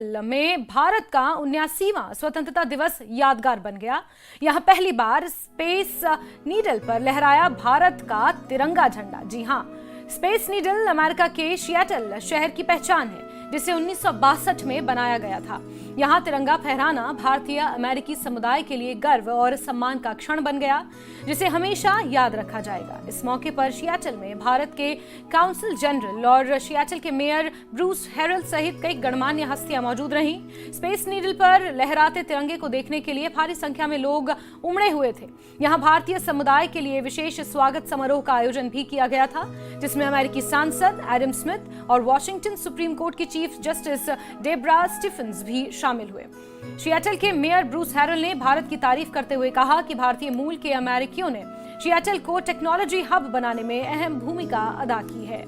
में भारत का 79वां स्वतंत्रता दिवस यादगार बन गया। यहां पहली बार स्पेस नीडल पर लहराया भारत का तिरंगा झंडा। जी हां, स्पेस नीडल अमेरिका के सिएटल शहर की पहचान है, जिसे 1962 में बनाया गया था। यहां तिरंगा फहराना भारतीय अमेरिकी समुदाय के लिए गर्व और सम्मान का क्षण बन गया, जिसे हमेशा याद रखा जाएगा। इस मौके पर सिएटल में भारत के काउंसिल जनरल और सिएटल के मेयर ब्रूस हेरल्ड सहित कई गणमान्य हस्तियां मौजूद रहीं। स्पेस नीडल पर लहराते तिरंगे को देखने के लिए भारी संख्या में लोग उमड़े हुए थे। यहां भारतीय समुदाय के लिए विशेष स्वागत समारोह का आयोजन भी किया गया था, जिसमें अमेरिकी सांसद एडम स्मिथ और वॉशिंगटन सुप्रीम कोर्ट की चीफ जस्टिस डेब्रा स्टीफेंस भी शामिल हुए। सिएटल के मेयर ब्रूस हेरल्ड ने भारत की तारीफ करते हुए कहा कि भारतीय मूल के अमेरिकियों ने सिएटल को टेक्नोलॉजी हब बनाने में अहम भूमिका अदा की है।